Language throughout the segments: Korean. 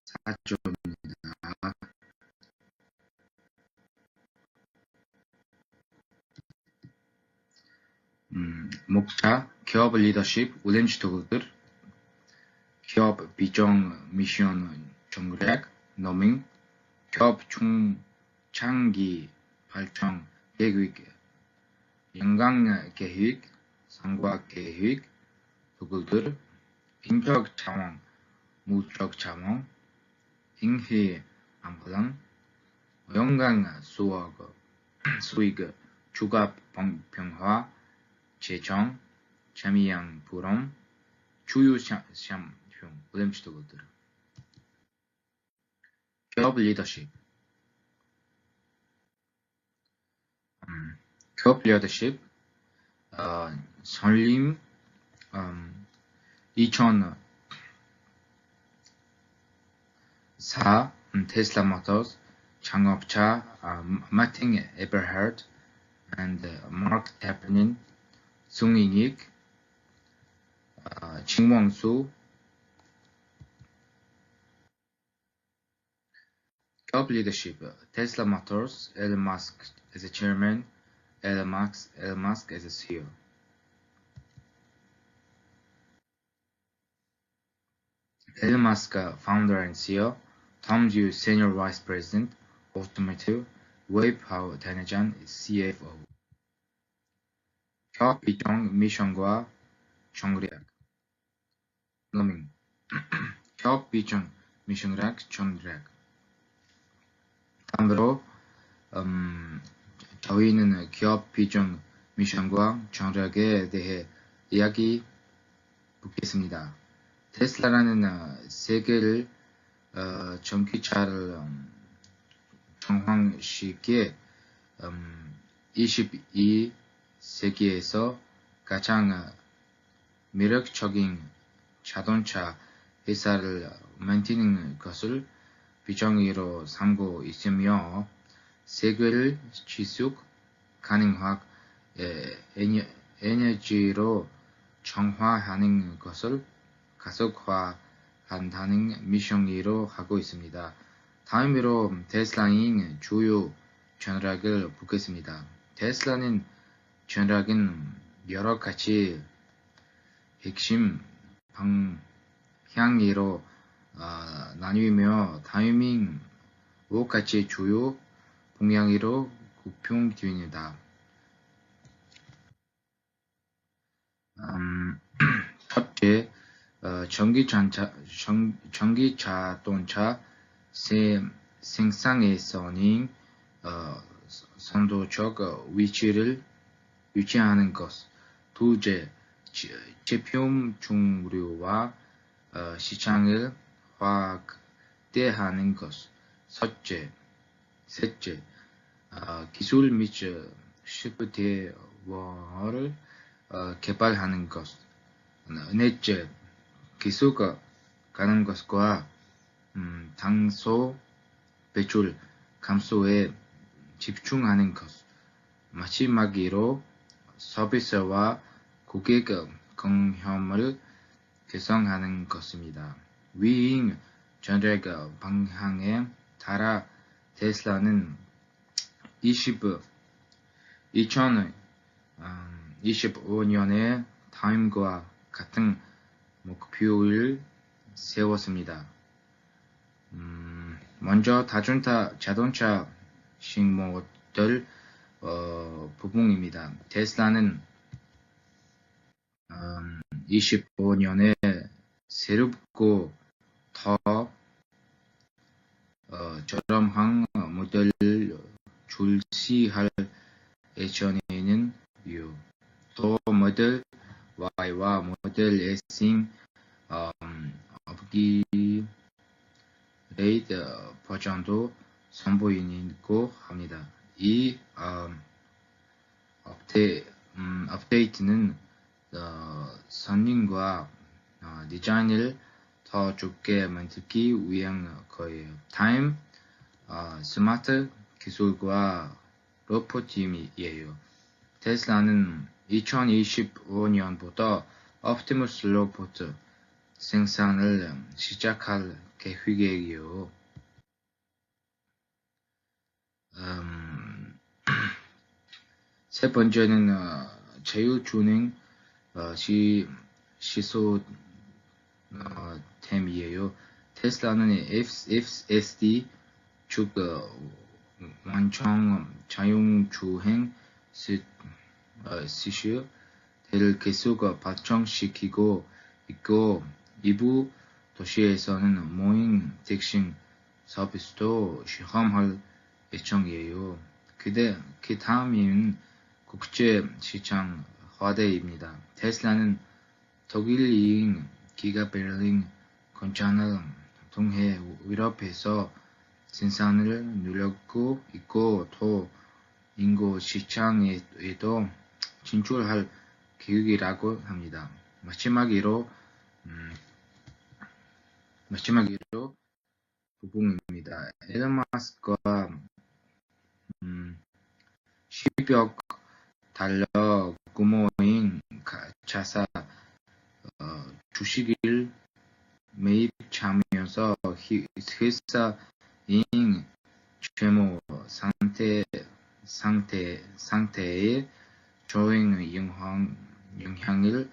4조입니다. 목차, 기업 리더십, 운영지 도구들, 기업 비전 미션 정책, 노밍, 기업 중장기 발전 계획, 연간 계획, 성과 계획, 도구들, 인적 자원, 무적 자원, 행위 안plan, 연간 수익, 주가 변화, 재정, 재미양 부름, 주요 시험형, 운영지 도구들. 기업 리더십. 기업 리더십 설립 2004 테슬라 모터스 창업자 마틴 에버하트 and 마크 태프닌 송익 징원수 기업 leadership Tesla Motors Elon Musk as a chairman Elon Musk as a CEO Elon Musk founder and CEO Tom Zhu senior vice president automotive Wei Hao Danajan CFO 기업 비전 미션과 전략 노밍 기업 비전 미션과 전략 다음으로 저희는 기업 비전 미션과 전략에 대해 이야기 묻겠습니다. 테슬라라는 세계를 전기차를 전환시키기에 21세기에서 가장 매력적인 자동차 회사를 만드는 것을 비전으로 삼고 있으며 세계를 지속 가능한 에너지로 정화하는 것을 가속화한다는 미션으로 하고 있습니다. 다음으로 테슬라의 주요 전략을 보겠습니다. 테슬라는 전략은 여러 가지 핵심 방향으로 나뉘며 다음인 5가지 주요 방향으로 구성됩니다. 첫째, 전기자동차 생산에서는 선도적 위치를 유지하는 것. 둘째, 제품 종류와 시장을 확대하는 것. 셋째, 기술 및 소프트웨어를 개발하는 것. 넷째, 기술 가능 것과 탄소 배출 감소에 집중하는 것. 마지막으로 서비스와 고객 경험을 개선하는 것입니다. 위인 전략 방향에 따라 테슬라는 2025년에 다음과 같은 목표를 세웠습니다. 먼저 자동차 신모델 부분입니다. 테슬라는 25년에 새롭고 더 저렴한 모델을 출시할 예정에는 또 모델 Y와 모델 S인 업그레이드 버전도 선보이고 합니다. 이 업데이트는 선행과 디자인을 더 좋게 만들기 위한 거예요. 다음 스마트 기술과 로봇임이에요. 테슬라는 2025년부터 옵티머스 로봇 생산을 시작할 계획이에요. 세 번째는 자율주행 시소템이에요. 테슬라는 FSD 즉 완전 자율주행 시스템을 계속 발전시키고 있고 일부 도시에서는 모임 택시 서비스도 시험할 예정이에요. 그 다음은 국제 시장 화대입니다. 테슬라는 독일인 기가베를린 공장을 통해 유럽에서 생산을 늘리고 있고 또 인구 시장에도 진출할 계획이라고 합니다. 마지막으로 부분입니다. 일론 마스크가 10억 달러 규모인 자사 주식을 매입하면서 회사인 채무 상태에 좋은 영향을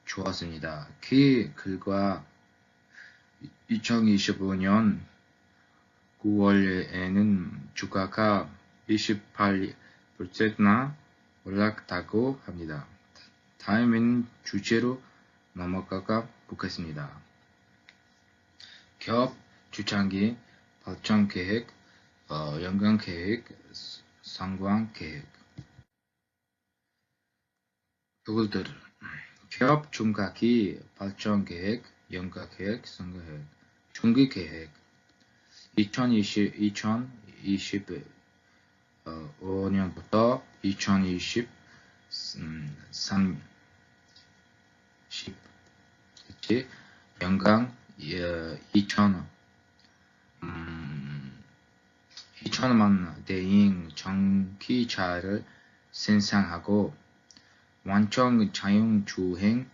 주었습니다. 그 결과 2025년 9월에는 주가가 28%나 올랐다고 합니다. 다음은 주제로 넘어가 보겠습니다. 기업 주장기 발전 계획, 연간 계획, 상관 계획. 그것들 기업 중간기 발전 계획, 연간 계획, 상관 계획. 중기 계획 2025년부터 2023 연간 2천만 대인 전기차를 생산하고 완전 자율주행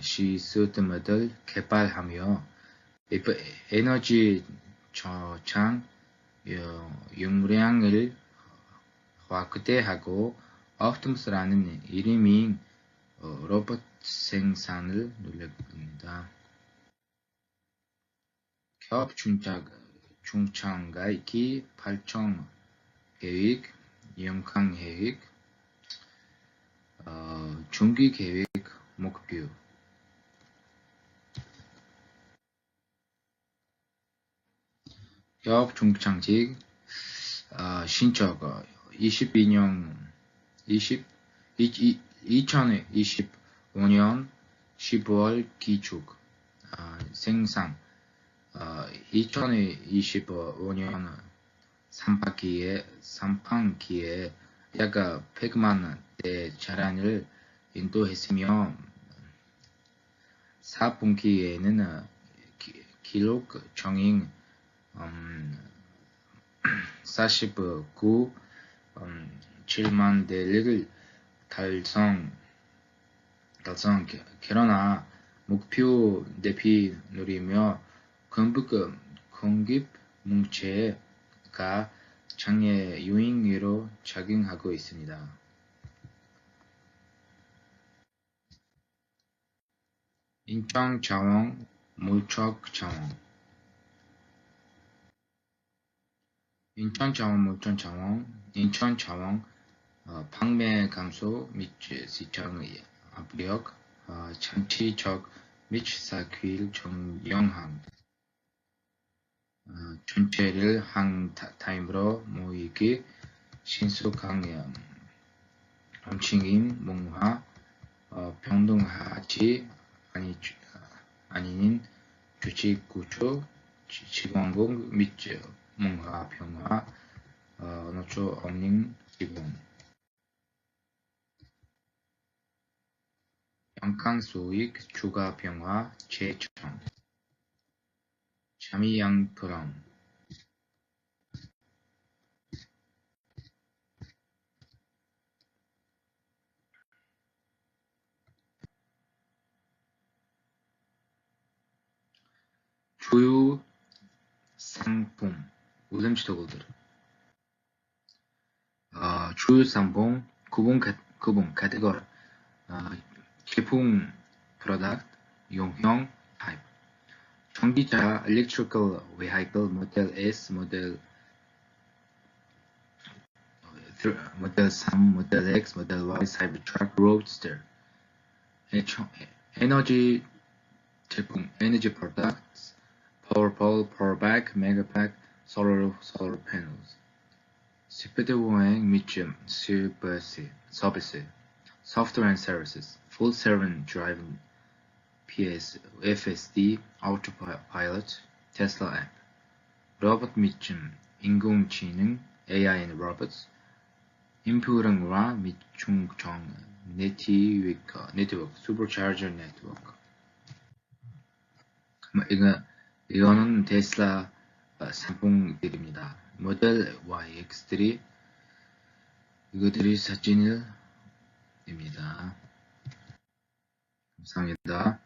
시스템을 개발하며 에너지 저장 용량을 확대하고 옵티머스라는 이름인 로봇 생산을 늘립니다. 기업 중장기 발전 계획, 연간 계획, 중기 계획 목표. 기업 중장기 신작 2025년 10월 기축 생산 2025년 3반기에 약 100만 대 차량을 인도했으며 4분기에는 기록적인 49 7만 대를 달성 그러나 목표 대비 느리며 공급 문제가 장애 요인으로 작용하고 있습니다. 인천자원 몰척자원 인천자원 판매 감소 및 시장의 압력, 장치적 및 사길 영향, 전체를 한 타임으로 모이기 신속한 정치인 문화, 평등하지 아닌 주식구조, 직원공 및 문화 평화, 노조 없는 기본. 연간 수익 주가 평화 재청 잠이양 프롬 주요 상품 우선치 도구들. 주요 상품 구분 카테고리. 제품 product 용형 type. 전기차 electrical vehicle 모델 S, 모델 3, 모델 X, 모델 Y, Cybertruck, Roadster. 에너지 제품, energy products, power pole, power bank, mega pack, solar panels. 스피드 보행 및 서비스, software and services, full self-driving PS, FSD, autopilot, Tesla app. 로봇 및 인공지능, AI and robots. 인프라와 및 중정 네트워크, supercharger network. 이거는 테슬라 상품들입니다. 모델 Y, X3 이거들이 사진입니다. 감사합니다.